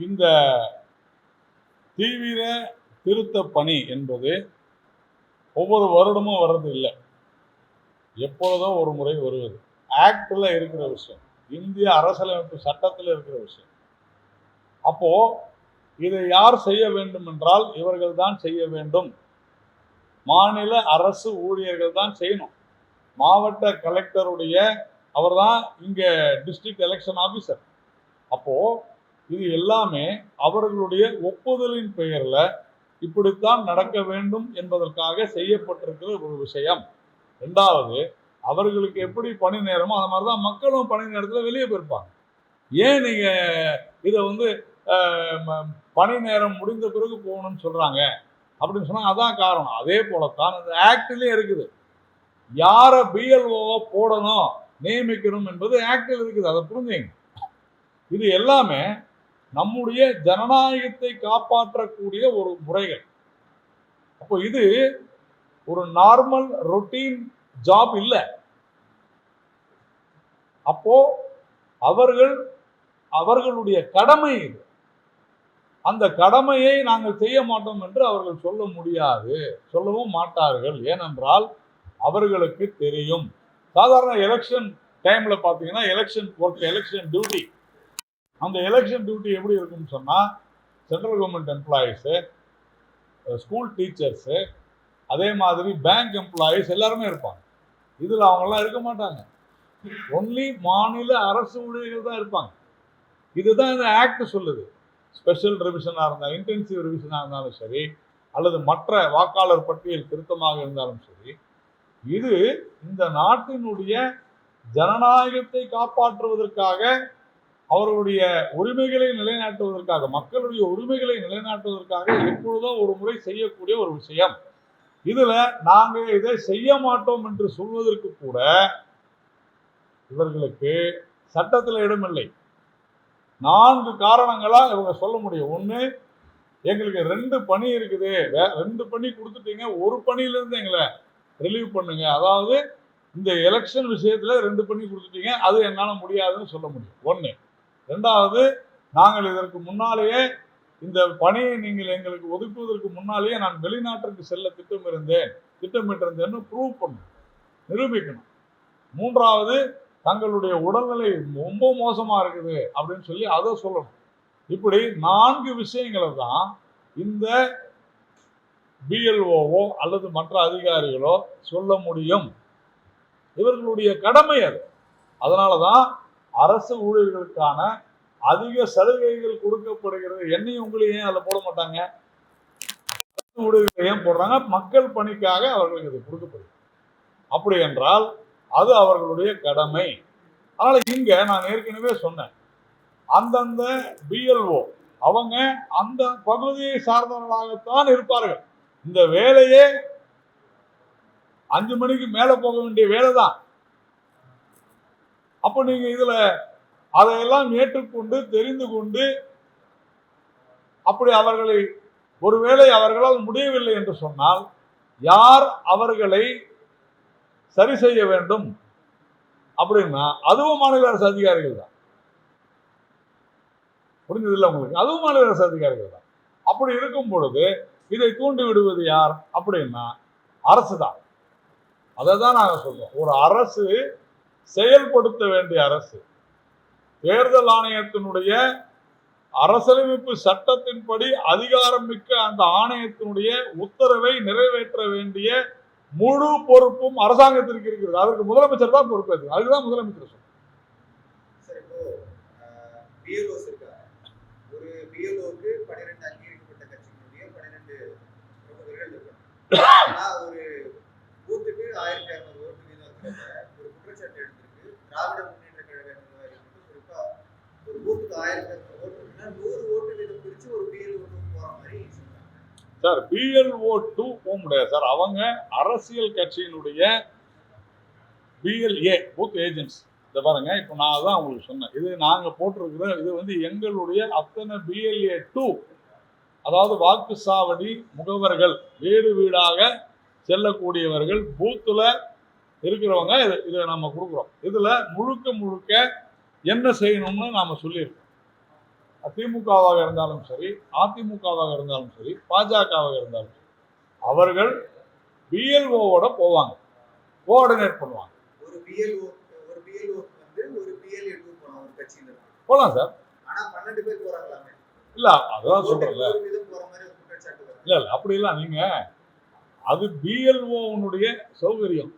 இந்த தீவிர திருத்த பணி என்பது ஒவ்வொரு வருடமும் வர்றது இல்லை, எப்பொழுதோ ஒரு முறை வருவது. ஆக்டில் இருக்கிற விஷயம், இந்திய அரசியலமைப்பு சட்டத்தில் இருக்கிற விஷயம். அப்போ இதை யார் செய்ய வேண்டும் என்றால் இவர்கள் தான் செய்ய வேண்டும். மாநில அரசு ஊழியர்கள் தான் செய்யணும். மாவட்ட கலெக்டருடைய அவர் தான் இங்க டிஸ்ட்ரிக்ட் எலெக்ஷன் ஆபீசர். அப்போ இது எல்லாமே அவர்களுடைய ஒப்புதலின் பெயர்ல இப்படித்தான் நடக்க வேண்டும் என்பதற்காக செய்யப்பட்டிருக்கிற ஒரு விஷயம். ரெண்டாவது, அவர்களுக்கு எப்படி பணி நேரமோ அது மாதிரிதான் மக்களும் பணி நேரத்தில் வெளியே போயிருப்பாங்க. ஏன் நீங்க இதை பணி நேரம் முடிந்த பிறகு போகணும்னு சொல்றாங்க அப்படின்னு சொன்னா அதான் காரணம். அதே போலத்தான் அந்த ஆக்ட்லயே இருக்குது, யார பிஎல்ஓ போடணும் நியமிக்கணும் என்பது ஆக்டில் இருக்குது. அதை புரிஞ்சுங்க. இது எல்லாமே நம்முடைய ஜனநாயகத்தை காப்பாற்றக்கூடிய ஒரு முறைகள். அப்போ இது ஒரு நார்மல் ரொட்டீன் ஜாப் இல்லை. அப்போ அவர்களுடைய கடமை இது. அந்த கடமையை நாங்கள் செய்ய மாட்டோம் என்று அவர்கள் சொல்ல முடியாது, சொல்லவும் மாட்டார்கள். ஏனென்றால் அவர்களுக்கு தெரியும். சாதாரண எலெக்ஷன் டைம்ல பாத்தீங்கன்னா எலெக்ஷன் ஒர்க், எலெக்ஷன் டியூட்டி, அந்த எலெக்ஷன் டியூட்டி எப்படி இருக்குன்னு சொன்னா central government employees, school teachers, அதே மாதிரி பேங்க் எம்ப்ளாயிஸ் எல்லாருமே இருப்பாங்க. இதுல அவங்கெல்லாம் இருக்க மாட்டாங்க. ஒன்லி மாநில அரசு ஊழியர்கள் தான் இருப்பாங்க. இதுதான் இந்த ஆக்ட் சொல்லுது. ஸ்பெஷல் ரிவிஷனாக இருந்தாலும், இன்டென்சிவ் ரிவிஷனாக இருந்தாலும் சரி, அல்லது மற்ற வாக்காளர் பட்டியல் திருத்தமாக இருந்தாலும் சரி, இது இந்த நாட்டினுடைய ஜனநாயகத்தை காப்பாற்றுவதற்காக, அவர்களுடைய உரிமைகளை நிலைநாட்டுவதற்காக, மக்களுடைய உரிமைகளை நிலைநாட்டுவதற்காக எப்பொழுதோ ஒரு முறை செய்யக்கூடிய ஒரு விஷயம். இதுல நாங்கள் இதை செய்ய மாட்டோம் என்று சொல்வதற்கு கூட இவர்களுக்கு சட்டத்தில் இடமில்லை. 4 காரணங்களா இவங்க சொல்ல முடியும். ஒண்ணு, எங்களுக்கு 2 பணி இருக்குது, 2 பணி கொடுத்துட்டீங்க, ஒரு பணியிலிருந்து எங்களை ரிலீவ் பண்ணுங்க. அதாவது இந்த எலெக்ஷன் விஷயத்துல 2 பணி கொடுத்துட்டீங்க, அது என்னால முடியாதுன்னு சொல்ல முடியும். ஒண்ணு. ரெண்டாவது, நாங்கள் இதற்கு முன்னாலேயே இந்த பணியை நீங்கள் எங்களுக்கு ஒதுக்குவதற்கு முன்னாலேயே நான் வெளிநாட்டிற்கு செல்ல திட்டமிட்டிருந்தேன்னு ப்ரூவ் பண்ணணும், நிரூபிக்கணும். மூன்றாவது, தங்களுடைய உடல்நிலை ரொம்ப மோசமா இருக்குது அப்படின்னு சொல்லி அதை சொல்லணும். இப்படி 4 விஷயங்களை தான் இந்த பிஎல்ஓவோ அல்லது மற்ற அதிகாரிகளோ சொல்ல முடியும். இவர்களுடைய கடமை அது. அதனாலதான் அரசு ஊழியர்களுக்கான அதிக சலுகைகள் கொடுக்கப்படுகிறது. என்னையும் உங்களையும் ஏன் அதில் போட மாட்டாங்க? அரசு ஊழியர்களை ஏன் போடுறாங்க? மக்கள் பணிக்காக அவர்களுக்கு இது கொடுக்கப்படுது. அப்படி என்றால் அது அவர்களுடைய கடமை. அதனால இங்க நான் ஏற்கனவே சொன்னேன், அந்தந்த பிஎல்ஓ அவங்க அந்த பகுதியை சார்ந்தவர்களாகத்தான் இருப்பார்கள். இந்த வேலையே 5 மணிக்கு மேல போக வேண்டிய வேலை தான். அப்ப நீங்க இதுல அதையெல்லாம் ஏற்றுக்கொண்டு தெரிந்து கொண்டு, அப்படி அவர்களை ஒருவேளை அவர்களால் முடியவில்லை என்று சொன்னால் யார் அவர்களை சரி செய்ய வேண்டும் அப்படின்னா அதுவும் மாநில அரசு அதிகாரிகள் தான். புரிஞ்சது இல்லை உங்களுக்கு? அதுவும் மாநில அரசு அதிகாரிகள் தான். அப்படி இருக்கும் பொழுது இதை தூண்டி விடுவது யார் அப்படின்னா அரசு தான். அதை தான் நாங்க சொல்றோம். ஒரு அரசு செயல்படுத்த வேண்டிய அரசு, தேர்தல் ஆணையத்தினுடைய அரசியலமைப்பு சட்டத்தின்படி அதிகாரம் மிக்க அந்த ஆணையத்தினுடைய உத்தரவை நிறைவேற்ற வேண்டிய முழு பொறுப்பும் அரசாங்கத்திற்கு இருக்கிறது. அதற்கு முதலமைச்சர் தான் பொறுப்பேற்று. அதுதான் முதலமைச்சர் சொல்றாரு. ஒரு பிஎல்ஓக்கு 12 அங்கீகரிக்கப்பட்ட கட்சியினுடைய 12 பிரமுகர்கள் இருக்காங்க. ஒரு பூத்துக்கு 1200 ஓட்டு வீதம் ஒரு குற்றச்சாட்டு எடுத்திருக்கு திராவிட முன்னேற்ற கழக நிர்வாகிகள். குறிப்பா ஒரு பூத்துக்கு 1200 ஓட்டுனா 100 ஓட்டு வீதம் பிரிச்சு ஒரு பிஎல்ஓ போற மாதிரி சொல்றாங்க. சார், பிஎல்ஓ 2 போக முடியாது சார். அவங்க அரசியல் கட்சியினுடைய பிஎல்ஏ பூத் ஏஜென்ட்ஸ். இதை பாருங்க, இப்போ நான் தான் உங்களுக்கு சொன்னேன், இது நாங்கள் போட்டிருக்கிற இது எங்களுடைய அத்தனை பிஎல்ஏ 2, அதாவது வாக்குச்சாவடி முகவர்கள், வீடு வீடாக செல்லக்கூடியவர்கள், பூத்துல இருக்கிறவங்க இதை நம்ம கொடுக்குறோம். இதுல முழுக்க என்ன செய்யணும்னு நாம சொல்லியிருக்கோம். திமுகவாக இருந்தாலும் சரி, அதிமுகவாக இருந்தாலும் சரி, பாஜகவாக இருந்தாலும் சரி, அவர்கள் பிஎல்ஓவோட போவாங்க, கோஆர்டினேட் பண்ணுவாங்க. ஒரு பிஎல்ஓ வந்து ஒரு பிஎல்ஏ 2 போலாம் ஒரு கட்சியில போலாம் சார். ஆனா 12 பேர் போறாங்களாமே. இல்ல அதான் சொல்றேன்ல. ஒரு விதம் போற மாதிரி ஒரு குற்றச்சாட்டு வருது. இல்ல அப்படி இல்ல, நீங்க அது பிஎல்ஓனுடைய சௌகரியம்.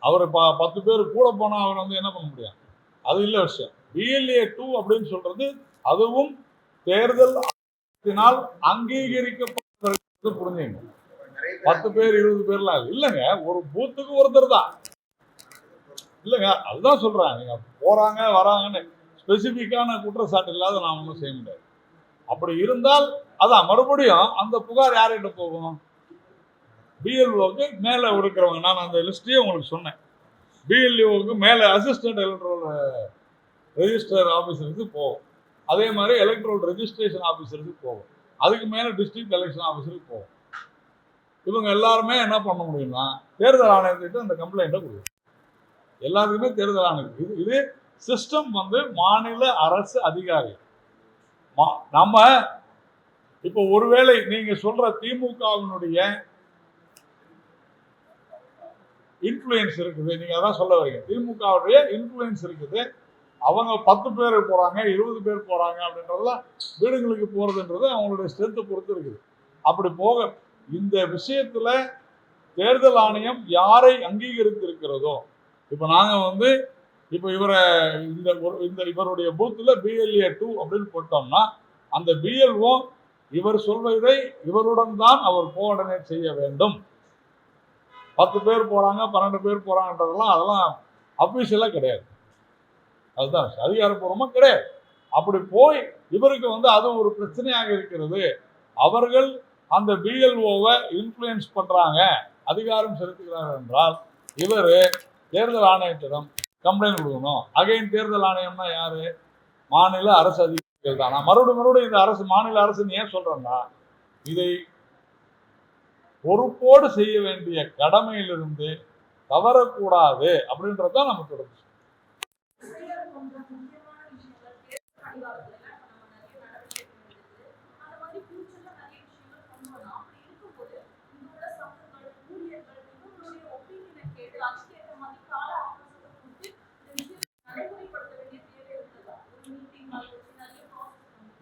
அவர் 10 பேர் கூட போனா அவர் வந்து என்ன பண்ண முடியும்? அது இல்ல விஷயம். பிஎல்ஏ 2 அப்படின்னு சொல்றது அதுவும் தேர்தல் ஆணையத்தினால் அங்கீகரிக்கப்பட்டது. புரிஞ்சுங்க. 10 பேர் 20 பேர்லாம் இல்லைங்க, ஒரு பூத்துக்கு ஒருத்தர் தான். இல்லைங்க, அதுதான் சொல்றேன். நீங்க போறாங்க வராங்கன்னு ஸ்பெசிபிக்கான குற்றச்சாட்டு இல்லாத நான் ஒன்றும் செய்ய முடியாது. அப்படி இருந்தால் அதான் மறுபடியும் அந்த புகார் யார்கிட்ட போகும்? பிஎல்ஓக்கு மேல இருக்கிறவங்க. நான் அந்த லிஸ்டையே உங்களுக்கு சொன்னேன். பிஎல்ஓக்கு மேல அசிஸ்டன்ட் எலக்ட்ரல் ரெஜிஸ்டர் ஆஃபீஸருக்கு போகும். அதே மாதிரி எலக்ட்ரல் ரெஜிஸ்ட்ரேஷன் ஆஃபீஸருக்கு போகும். அதுக்கு மேல டிஸ்ட்ரிக்ட் எலெக்ஷன் ஆஃபீஸருக்கு போகும். இவங்க எல்லாருமே என்ன பண்ண முடியும்னா தேர்தல் ஆணையத்துக்கு அந்த கம்ப்ளைண்ட்டை கொடுக்கும். எல்லாருக்குமே தேர்தல் ஆணையம். இது சிஸ்டம் வந்து மாநில அரசு அதிகாரி. நம்ம இப்போ ஒருவேளை நீங்க சொல்ற திமுகவினுடைய இன்ஃப்ளூயன்ஸ் இருக்குது, நீங்க அதான் சொல்ல வரீங்க. திமுகவுடைய இன்ஃப்ளூயன்ஸ் இருக்குது. அவங்க 10 பேர் போறாங்க, 20 பேர் போறாங்க அப்படின்றதுலாம் வீடுகளுக்கு போறதுன்றது அவங்களுடைய ஸ்ட்ரென்த்தை பொறுத்து இருக்குது. அப்படி போக இந்த விஷயத்துல தேர்தல் ஆணையம் யாரை அங்கீகரித்திருக்கிறதோ, இப்போ நாங்க வந்து இப்போ இவருடைய பூத்துல பிஎல்ஏ 2 அப்படின்னு போட்டோம்னா அந்த பிஎல்ஓ இவர் சொல்வதை இவருடன் தான் அவர் கோஆர்டினேட் செய்ய வேண்டும். 10 பேர் போறாங்க 12 பேர் போறாங்கன்றதெல்லாம் அதெல்லாம் அபிஷியலா கிடையாது. அதுதான் அதிகாரப்பூர்வமா கிடையாது. அப்படி போய் இவருக்கு வந்து அது ஒரு பிரச்சனையாக இருக்கிறது. அவர்கள் அந்த பிஎல்ஓவை இன்ஃப்ளூயன்ஸ் பண்றாங்க, அதிகாரம் செலுத்துகிறார் என்றால் இவர் தேர்தல் ஆணையத்திடம் கம்ப்ளைண்ட் கொடுக்கணும். அகைன் தேர்தல் ஆணையம்னா யாரு? மாநில அரசு அதிகாரிகள் தான். நான் மறுபடியும் இந்த அரசு மாநில அரசுன்னு ஏன் சொல்றேன்னா, இதை பொறுப்போடு செய்ய வேண்டிய கடமையிலிருந்து தவறக்கூடாது அப்படின்றதான் நம்ம தொடர்ந்து.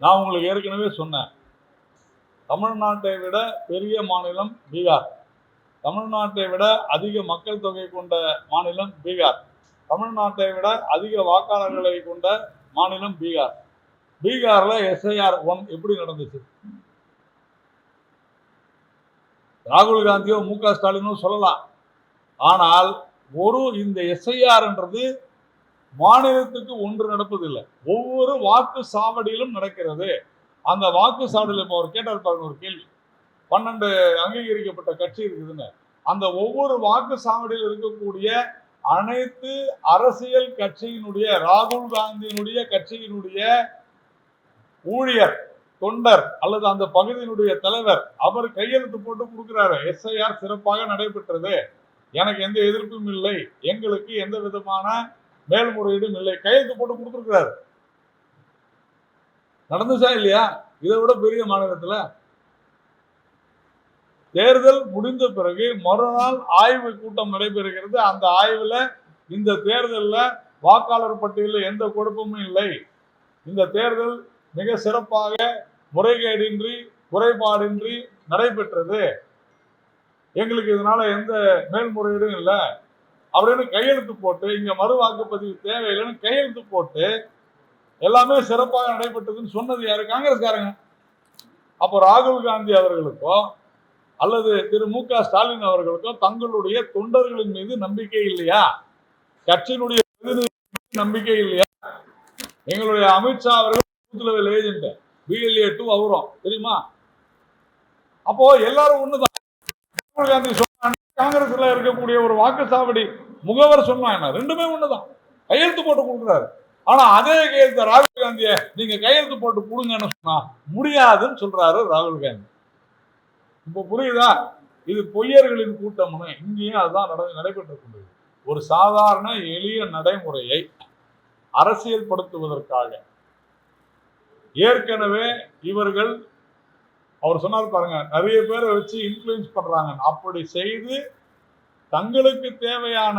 நான் உங்களுக்கு ஏற்கனவே சொன்னேன், தமிழ்நாட்டை விட பெரிய மாநிலம் பீகார், தமிழ்நாட்டை விட அதிக மக்கள் தொகை கொண்ட மாநிலம் பீகார், தமிழ்நாட்டை விட அதிக வாக்காளர்களை கொண்ட மாநிலம் பீகார். பீகார்ல எஸ்ஐஆர் 1 எப்படி நடந்துச்சு? ராகுல் காந்தியோ மு.க. ஸ்டாலினோ சொல்லலாம். ஆனால் இந்த எஸ்ஐஆர்ன்றது மாநிலத்துக்கு ஒன்று நடப்பதில்லை, ஒவ்வொரு வாக்கு சாவடியிலும் நடக்கிறது. அந்த வாக்கு சாவடியில் இப்போ அவர் கேட்டார் பாருங்க ஒரு கேள்வி, 12 அங்கீகரிக்கப்பட்ட கட்சி இருக்குதுன்னு. அந்த ஒவ்வொரு வாக்கு சாவடியில் இருக்கக்கூடிய அனைத்து அரசியல் கட்சியினுடைய, ராகுல் காந்தியினுடைய கட்சியினுடைய ஊழியர், தொண்டர் அல்லது அந்த பகுதியினுடைய தலைவர் அவர் கையெழுத்து போட்டு கொடுக்கிறாரு. எஸ்ஐஆர் சிறப்பாக நடைபெற்றது, எனக்கு எந்த எதிர்ப்பும் இல்லை, எங்களுக்கு எந்த விதமான மேல்முறையீடும் இல்லை, கையெழுத்து போட்டு கொடுத்துருக்கிறாரு. நடந்துச்சா இல்லையா? இதை விட பெரிய மாநிலத்துல தேர்தல் முடிந்த பிறகு மறுநாள் ஆய்வு கூட்டம் நடைபெறுகிறது. அந்த ஆய்வுல இந்த தேர்தலில் வாக்காளர் பட்டியலில் எந்த குழப்பமும் இல்லை, இந்த தேர்தல் மிக சிறப்பாக முறைகேடின்றி குறைபாடின்றி நடைபெற்றது, எங்களுக்கு இதனால எந்த மேல்முறையீடும் இல்லை அப்படின்னு கையெழுத்து போட்டு, இங்க மறு வாக்குப்பதிவு தேவையில்லைன்னு கையெழுத்து போட்டு எல்லாமே சிறப்பாக நடைபெற்றதுன்னு சொன்னது யாரு? காங்கிரஸ்காரங்க. அப்போ ராகுல் காந்தி அவர்களுக்கோ அல்லது திரு மு.க. ஸ்டாலின் அவர்களுக்கோ தங்களுடைய தொண்டர்களின் மீது நம்பிக்கை இல்லையா? கட்சியினுடைய நம்பிக்கை இல்லையா? எங்களுடைய அமித்ஷா அவர்கள் பூத் லெவல் ஏஜென்ட், பிஎல்ஏ 2 அவரும் தெரியுமா? அப்போ எல்லாரும் ஒண்ணுதான். ராகுல் காந்தி சொன்னாங்க, காங்கிரஸ்ல இருக்கக்கூடிய ஒரு வாக்குச்சாவடி முகவர் சொன்னாங்க, ரெண்டுமே ஒண்ணுதான். கையெழுத்து போட்டு கொடுக்குறாரு. ஆனா அதே கையெழுத்து ராகுல் காந்திய நீங்க கையெழுத்து போட்டு கொடுங்கன்னு சொன்னா முடியாதுன்னு சொல்றாரு ராகுல் காந்தி. இப்போ புரியுதா? இது பொய்யர்களின் கூட்டம்னு இங்கேயும் அதுதான் நடைபெற்று கொண்டது. ஒரு சாதாரண எளிய நடைமுறையை அரசியல் படுத்துவதற்காக ஏற்கனவே இவர்கள் அவர் சொன்னார் பாருங்க, நிறைய பேரை வச்சு இன்ஃப்ளூயன்ஸ் பண்றாங்க. அப்படி செய்து தங்களுக்கு தேவையான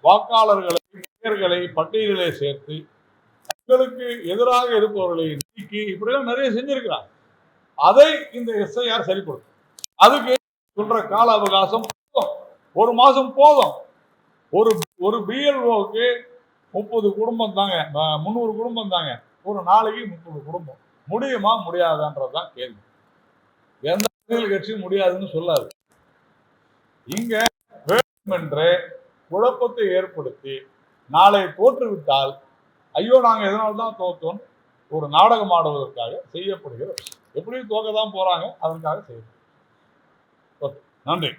வாக்காளர்களை பெயர்களை பட்டியலிலே சேர்த்து தங்களுக்கு எதிராக இருப்பவர்களை நீக்கி இப்படிலாம் நிறைய செஞ்சிருக்கிறாங்க. அதை இந்த எஸ்ஐஆர் சரிப்படுத்தும். அதுக்கு சொல்ற கால அவகாசம் ஒரு மாசம் போதும். ஒரு பிஎல்ஓக்கு 30 குடும்பம் தாங்க, 300 குடும்பம் தாங்க. ஒரு நாளைக்கு 30 குடும்பம் முடியுமா முடியாதான்றதுதான் கேள்வி. எந்த அரசியல் கட்சியும் முடியாதுன்னு சொல்லாது. இங்க வேண்டுமென்றே குழப்பத்தை ஏற்படுத்தி நாளை தோற்றுவிட்டால் ஐயோ நாங்க எதனால்தான் தோற்றோம் ஒரு நாடகம் ஆடுவதற்காக செய்யப்படுகிற விஷயம். எப்படியும் தோக்க தான் போறாங்க, அதற்காக செய்யப்படும். நன்றி.